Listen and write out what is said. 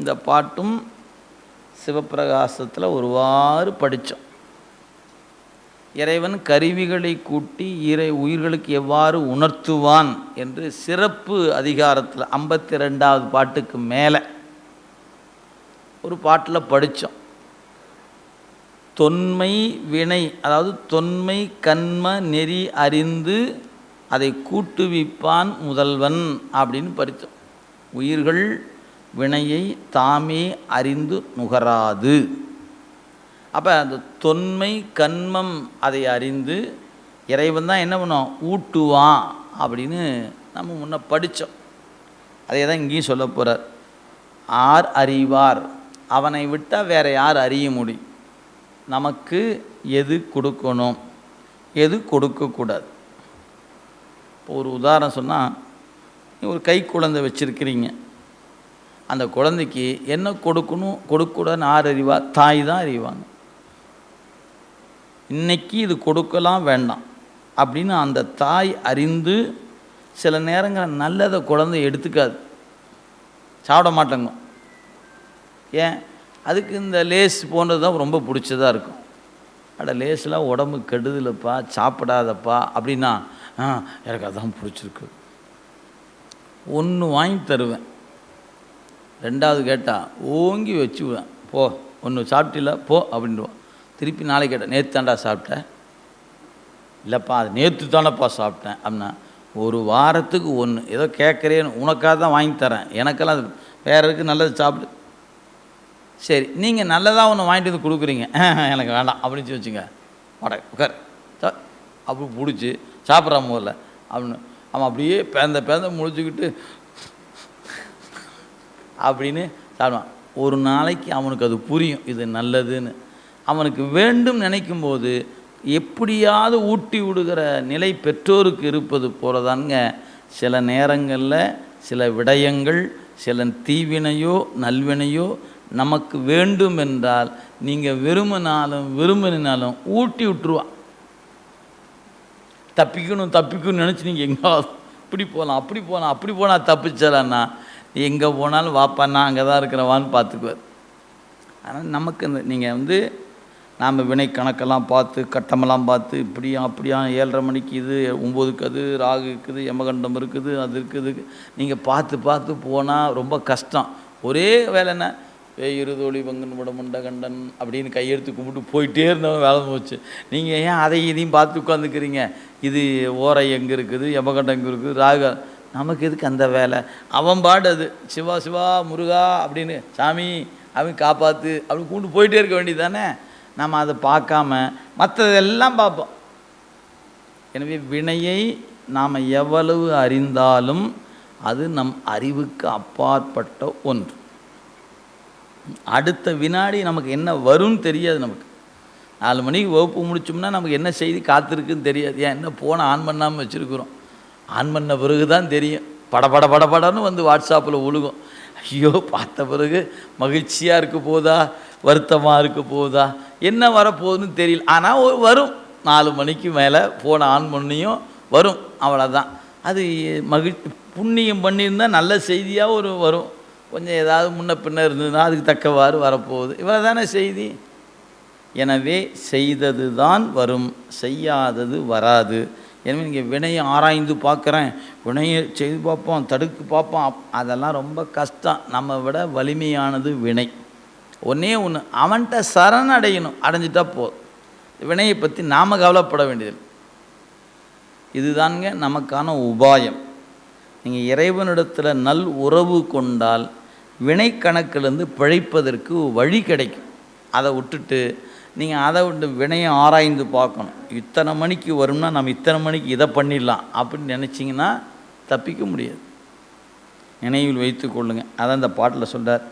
இந்த பாட்டும் சிவப்பிரகாசத்தில் ஒருவாறு படித்தோம். இறைவன் கருவிகளை கூட்டி உயிர்களுக்கு எவ்வாறு உணர்த்துவான் என்று சிறப்பு அதிகாரத்தில் 52வது பாட்டுக்கு மேலே ஒரு பாட்டில் படித்தோம். தொன்மை வினை, அதாவது தொன்மை கன்ம நெறி அறிந்து அதை கூட்டுவிப்பான் முதல்வன் அப்படின்னு படித்தோம். உயிர்கள் வினையை தாமே அறிந்து நுகராது. அப்போ அந்த தொன்மை கன்மம் அதை அறிந்து இறைவன் தான் என்ன பண்ணும், ஊட்டுவான் அப்படின்னு நம்ம முன்ன படித்தோம். அதே தான் இங்கேயும் சொல்ல போகிறார். ஆர் அறிவார், அவனை விட்டால் வேறு யார் அறிய முடியும்? நமக்கு எது கொடுக்கணும், எது கொடுக்கக்கூடாது. இப்போ ஒரு உதாரணம் சொன்னால், ஒரு கை குழந்தை வச்சுருக்கிறீங்க. அந்த குழந்தைக்கு என்ன கொடுக்கணும் கொடுக்கூடாதுன்னு யார் அறிவா? தாய் தான் அறிவாங்க. இன்றைக்கி இது கொடுக்கலாம் வேண்டாம் அப்படின்னு அந்த தாய் அறிந்து சில நேரங்கள் நல்லதை குழந்தை எடுத்துக்காது, சாப்பிட மாட்டேங்க. ஏன்? அதுக்கு இந்த லேஸ் போன்றது தான் ரொம்ப பிடிச்சதாக இருக்கும். அட லேஸ்லாம் உடம்பு கெடுதலப்பா, சாப்பிடாதப்பா அப்படின்னா எனக்கு அதான் பிடிச்சிருக்கு, ஒன்று வாங்கி தருவேன். ரெண்டாவது கேட்டால் ஓங்கி வச்சுவேன், போ ஒன்று சாப்பிட்டில்ல போ அப்படின்டுவான். திருப்பி நாளைக்கு கேட்டேன், நேற்று தாண்டா சாப்பிட்டேன், இல்லைப்பா அது நேற்று தானேப்பா சாப்பிட்டேன் அப்படின்னா, ஒரு வாரத்துக்கு ஒன்று ஏதோ கேட்குறேன்னு உனக்காக தான் வாங்கி தரேன், எனக்கெல்லாம் அது வேறு இருக்குது, நல்லது சாப்பிடு. சரி, நீங்கள் நல்லதாக ஒன்று வாங்கிட்டு வந்து கொடுக்குறீங்க, எனக்கு வேண்டாம் அப்படின்னு வச்சுங்க, வாடா உட்கார் அப்படி பிடிச்சி சாப்பிட்றான் முதல்ல அப்படின்னு அவன் அப்படியே பேந்த முழிச்சுக்கிட்டு அப்படின்னு சாப்பிடுவான். ஒரு நாளைக்கு அவனுக்கு அது புரியும் இது நல்லதுன்னு. அவனுக்கு வேண்டும் நினைக்கும்போது எப்படியாவது ஊட்டி விடுகிற நிலை பெற்றோருக்கு இருப்பது போலதானுங்க சில நேரங்களில் சில விடயங்கள், சில தீவினையோ நல்வினையோ நமக்கு வேண்டும் என்றால் நீங்கள் விரும்பினாலும் ஊட்டி விட்டுருவான். தப்பிக்கணும்னு நினச்சி நீங்கள் எங்காவது இப்படி போகலாம் அப்படி போனால் தப்பிச்சலான்னா எங்கே போனாலும் வாப்பான்னா அங்கே தான் இருக்கிறவான்னு பார்த்துக்குவார். ஆனால் நமக்கு இந்த நீங்கள் நாம் வினை கணக்கெல்லாம் பார்த்து கட்டமெல்லாம் பார்த்து அப்படியா 7:30 மணிக்கு இது 9க்கு அது ராகு இருக்குது, யமகண்டம் இருக்குது, அது இருக்குது, நீங்கள் பார்த்து போனால் ரொம்ப கஷ்டம். ஒரே வேலை என்ன, இருதோழி பங்கன் விடமுண்ட கண்டன் அப்படின்னு கையெடுத்து கும்பிட்டு போயிட்டே இருந்தவங்க வேலை போச்சு. நீங்கள் ஏன் அதை இதையும் பார்த்து உட்காந்துக்கிறீங்க? இது ஓரை எங்கே இருக்குது, யமகண்டம் எங்கே இருக்குது, ராகு, நமக்கு எதுக்கு அந்த வேலை? அவன் பாடு அது சிவா முருகா அப்படின்னு சாமி அவன் காப்பாற்று அப்படின்னு கூப்பிட்டு போயிட்டே இருக்க வேண்டியது தானே. நம்ம அதை பார்க்காம மற்றதெல்லாம் பார்ப்போம். எனவே வினையை நாம் எவ்வளவு அறிந்தாலும் அது நம் அறிவுக்கு அப்பாற்பட்ட ஒன்று. அடுத்த வினாடி நமக்கு என்ன வரும்னு தெரியாது. நமக்கு 4 மணிக்கு வகுப்பு முடிச்சோம்னா நமக்கு என்ன செய்தி காத்திருக்குன்னு தெரியாது. ஏன் என்ன ஃபோனை ஆன் பண்ணாமல் வச்சுருக்குறோம். ஆன் பண்ண பிறகு தான் தெரியும். படன்னு வாட்ஸ்அப்பில் உழுகும். ஐயோ பார்த்த பிறகு மகிழ்ச்சியாக இருக்க போதா, வருத்தமாக இருக்க போதா, என்ன வரப்போகுதுன்னு தெரியல. ஆனால் வரும் 4 மணிக்கு மேலே ஃபோனை ஆன் பண்ணியும் வரும், அவ்வளோதான். அது புண்ணியம் பண்ணியிருந்தால் நல்ல செய்தியாக வரும். கொஞ்சம் ஏதாவது முன்ன பின்ன இருந்ததுன்னா அதுக்கு தக்கவாறு வரப்போகுது. இவ்வளோ தானே செய்தி. எனவே செய்தது தான் வரும், செய்யாதது வராது. எனவே நீங்கள் வினையை ஆராய்ந்து பார்க்குறேன், வினையை செய்து பார்ப்போம், தடுத்து பார்ப்போம், அதெல்லாம் ரொம்ப கஷ்டம். நம்ம விட வலிமையானது வினை. ஒன்றே ஒன்று, அவன்கிட்ட சரணடையணும், அடைஞ்சிட்டா போதும். வினையை பற்றி நாம் கவலைப்பட வேண்டியது. இதுதாங்க நமக்கான உபாயம். நீங்கள் இறைவனிடத்தில் நல் உறவு கொண்டால் வினை கணக்கிலேருந்து பிழைப்பதற்கு வழி கிடைக்கும். அதை விட்டுட்டு நீங்கள் அதை விட்டு வினையை ஆராய்ந்து பார்க்கணும். இத்தனை மணிக்கு வரும்னா நம்ம இத்தனை மணிக்கு இதை பண்ணிடலாம் அப்படின்னு நினச்சிங்கன்னா தப்பிக்க முடியாது. நினைவில் வைத்து கொள்ளுங்கள். அதான் இந்த பாட்டில் சொல்கிறார்.